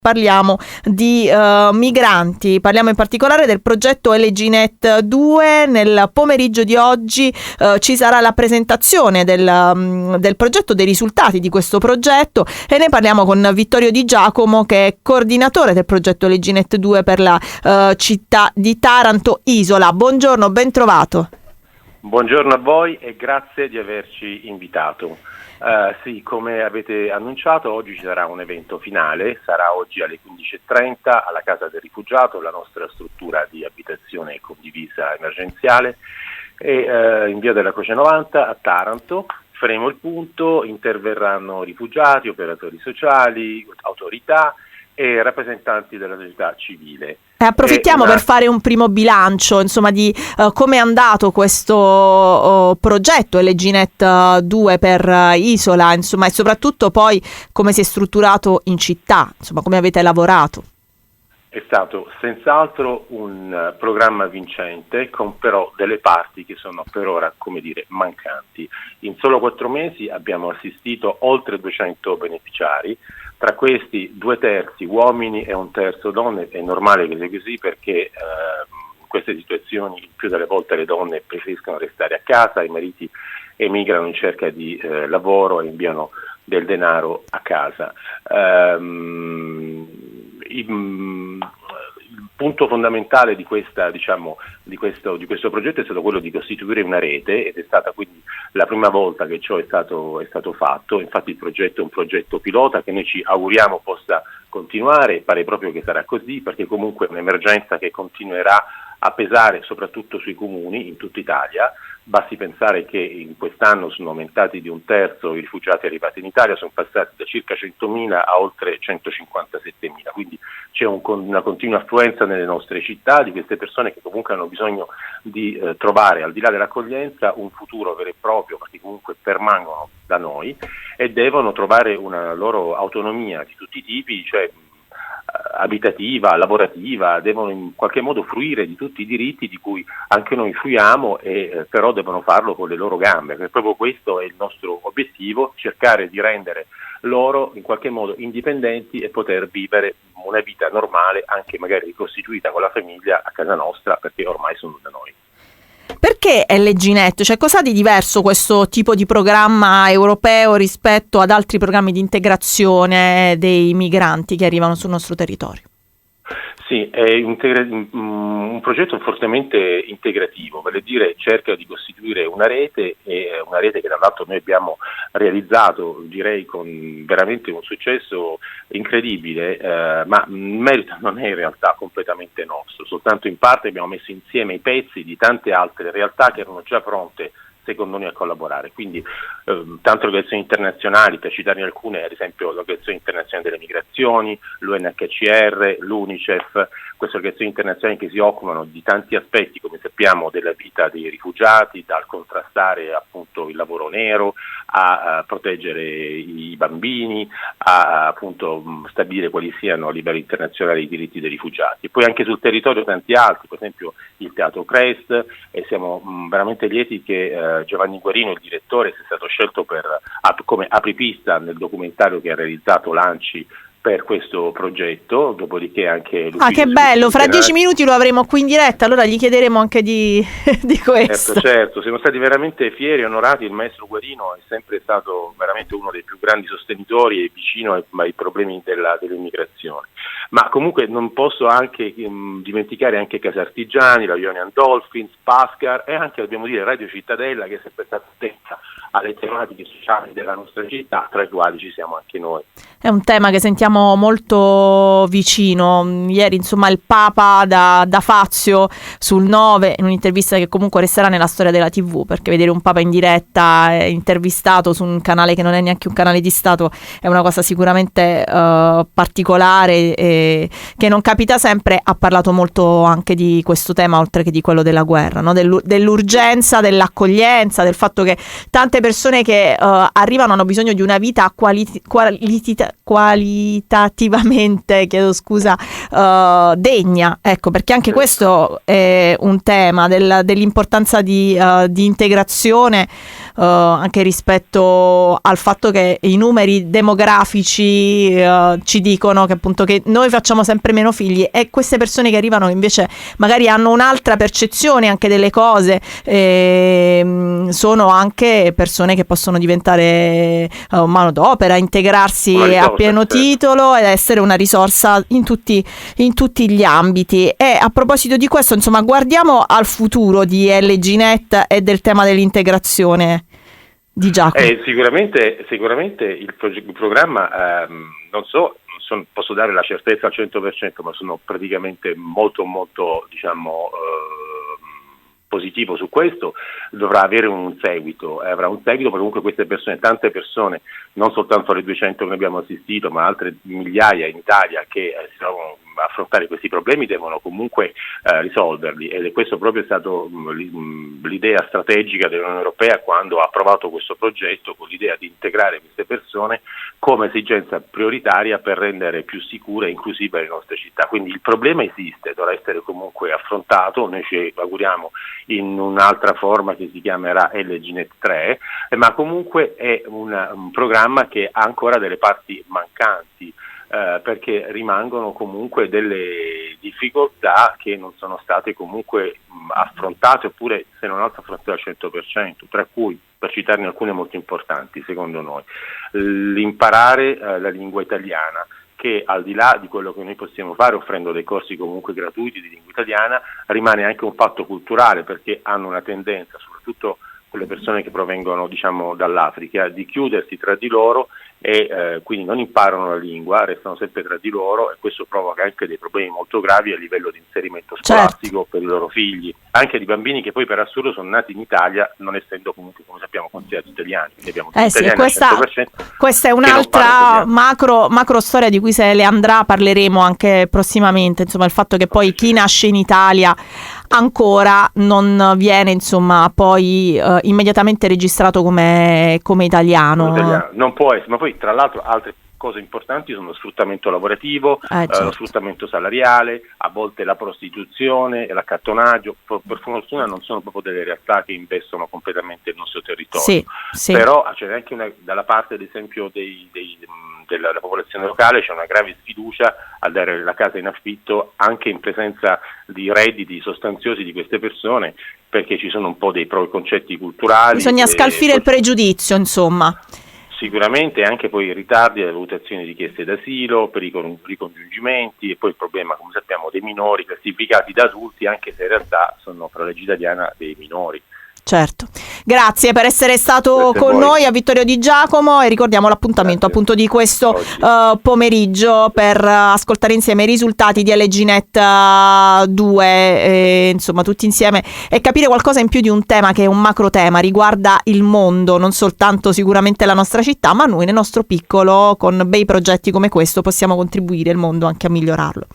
Parliamo di migranti, parliamo in particolare del progetto LGNet 2. Nel pomeriggio di oggi ci sarà la presentazione del progetto, dei risultati di questo progetto, e ne parliamo con Vittorio Di Giacomo, che è coordinatore del progetto LGNet 2 per la città di Taranto Isola. Buongiorno, ben trovato. Buongiorno a voi e grazie di averci invitato. Sì, come avete annunciato, oggi ci sarà un evento finale, sarà oggi alle 15:30 alla Casa del Rifugiato, la nostra struttura di abitazione condivisa emergenziale, e in via della Croce 90 a Taranto. Faremo il punto, interverranno rifugiati, operatori sociali, autorità e rappresentanti della società civile. Approfittiamo per fare un primo bilancio, insomma, di come è andato questo progetto LGNet 2 per Isola, insomma, e soprattutto poi come si è strutturato in città, insomma, come avete lavorato. È stato senz'altro un programma vincente, con però delle parti che sono per ora, come dire, mancanti. In solo 4 mesi abbiamo assistito oltre 200 beneficiari, tra questi 2/3 uomini e 1/3 donne. È normale che sia così perché in queste situazioni il più delle volte le donne preferiscono restare a casa, i mariti emigrano in cerca di lavoro e inviano del denaro a casa. Il punto fondamentale di questo progetto è stato quello di costituire una rete, ed è stata quindi la prima volta che ciò è stato fatto. Infatti il progetto è un progetto pilota che noi ci auguriamo possa continuare, pare proprio che sarà così, perché comunque è un'emergenza che continuerà a pesare soprattutto sui comuni in tutta Italia. Basti pensare che in quest'anno sono aumentati di 1/3 i rifugiati arrivati in Italia, sono passati da circa 100.000 a oltre 157.000, quindi c'è una continua affluenza nelle nostre città di queste persone che comunque hanno bisogno di trovare, al di là dell'accoglienza, un futuro vero e proprio, perché comunque permangono da noi e devono trovare una loro autonomia di tutti i tipi, cioè abitativa, lavorativa, devono in qualche modo fruire di tutti i diritti di cui anche noi fruiamo, e però devono farlo con le loro gambe, perché proprio questo è il nostro obiettivo: cercare di rendere loro in qualche modo indipendenti e poter vivere una vita normale, anche magari ricostituita con la famiglia a casa nostra, perché ormai sono da noi. Perché LGNet? Cioè, cosa ha di diverso questo tipo di programma europeo rispetto ad altri programmi di integrazione dei migranti che arrivano sul nostro territorio? Sì, è un progetto fortemente integrativo, vale a dire cerca di costituire una rete, e una rete che tra l'altro noi abbiamo realizzato, direi, con veramente un successo incredibile, ma il merito non è in realtà completamente nostro, soltanto in parte abbiamo messo insieme i pezzi di tante altre realtà che erano già pronte secondo noi a collaborare, quindi tante organizzazioni internazionali, per citarne alcune, ad esempio l'Organizzazione Internazionale delle Migrazioni, l'UNHCR, l'UNICEF, queste organizzazioni internazionali che si occupano di tanti aspetti, come sappiamo, della vita dei rifugiati, dal contrastare appunto il lavoro nero, a proteggere i bambini, a appunto stabilire quali siano a livello internazionale i diritti dei rifugiati. E poi anche sul territorio tanti altri, per esempio il Teatro Crest, e siamo veramente lieti che Giovanni Guarino, il direttore, sia stato scelto come apripista nel documentario che ha realizzato l'ANCI per questo progetto, dopodiché anche che bello, fra 10 minuti lo avremo qui in diretta, allora gli chiederemo anche di questo. Certo, siamo stati veramente fieri e onorati. Il maestro Guarino è sempre stato veramente uno dei più grandi sostenitori e vicino ai problemi dell'immigrazione. Ma comunque non posso anche dimenticare anche Casartigiani, la Ionian Dolphins, Pascar e anche, dobbiamo dire, Radio Cittadella, che è sempre stata attenta alle tematiche sociali della nostra città, tra i quali ci siamo anche noi. È un tema che sentiamo molto vicino. Ieri, insomma, il Papa da Fazio sul 9, in un'intervista che comunque resterà nella storia della TV, perché vedere un Papa in diretta intervistato su un canale che non è neanche un canale di Stato è una cosa sicuramente particolare, che non capita sempre. Ha parlato molto anche di questo tema, oltre che di quello della guerra, no? Dell'urgenza, dell'accoglienza, del fatto che tante persone che arrivano hanno bisogno di una vita qualitativamente, degna, ecco, perché anche questo è un tema dell'importanza di integrazione anche rispetto al fatto che i numeri demografici ci dicono che appunto che noi facciamo sempre meno figli, e queste persone che arrivano invece magari hanno un'altra percezione anche delle cose, sono anche persone che possono diventare manodopera, integrarsi a pieno titolo ed essere una risorsa in tutti gli ambiti. E a proposito di questo, insomma, guardiamo al futuro di LGNet e del tema dell'integrazione di Giacomo. Sicuramente il programma, non so, posso dare la certezza al 100%, ma sono praticamente molto diciamo positivo su questo. Dovrà avere un seguito, avrà un seguito, perché comunque queste persone, tante persone, non soltanto le 200 che abbiamo assistito, ma altre migliaia in Italia che si trovano a affrontare questi problemi, devono comunque risolverli, ed è questo proprio stato l'idea strategica dell'Unione Europea quando ha approvato questo progetto, con l'idea di integrare queste persone come esigenza prioritaria per rendere più sicure e inclusive le nostre città. Quindi il problema esiste, dovrà essere comunque affrontato, noi ci auguriamo in un'altra forma che si chiamerà LGNet 3, ma comunque è un programma che ha ancora delle parti mancanti, perché rimangono comunque delle difficoltà che non sono state comunque affrontate, oppure se non altro affrontate al 100%, tra cui, per citarne alcune molto importanti secondo noi, l'imparare la lingua italiana, che al di là di quello che noi possiamo fare offrendo dei corsi comunque gratuiti di lingua italiana, rimane anche un fatto culturale, perché hanno una tendenza, soprattutto quelle persone che provengono diciamo dall'Africa, di chiudersi tra di loro e quindi non imparano la lingua, restano sempre tra di loro, e questo provoca anche dei problemi molto gravi a livello di inserimento scolastico per i loro figli, anche di bambini che poi per assurdo sono nati in Italia, non essendo comunque, come sappiamo, considerati italiani. Sì, questa è un'altra macro storia di cui, se le andrà, parleremo anche prossimamente, insomma, il fatto che poi chi nasce in Italia ancora non viene insomma poi immediatamente registrato come italiano. Non può essere, ma poi tra l'altro altre cose importanti sono lo sfruttamento lavorativo, certo. Lo sfruttamento salariale, a volte la prostituzione e l'accattonaggio. Per fortuna non sono proprio delle realtà che investono completamente il nostro territorio, sì. Però c'è anche dalla parte ad esempio della popolazione locale c'è una grave sfiducia a dare la casa in affitto, anche in presenza di redditi sostanziosi di queste persone, perché ci sono un po' dei concetti culturali. Bisogna scalfire il pregiudizio, insomma. Sicuramente anche poi i ritardi alle valutazioni richieste d'asilo, per i ricongiungimenti, e poi il problema, come sappiamo, dei minori classificati da adulti, anche se in realtà sono fra la legge italiana dei minori. Certo, grazie per essere stato con noi a Vittorio Di Giacomo, e ricordiamo l'appuntamento appunto di questo pomeriggio per ascoltare insieme i risultati di LGNet 2, insomma tutti insieme, e capire qualcosa in più di un tema che è un macro tema, riguarda il mondo, non soltanto sicuramente la nostra città, ma noi nel nostro piccolo, con bei progetti come questo, possiamo contribuire il mondo anche a migliorarlo.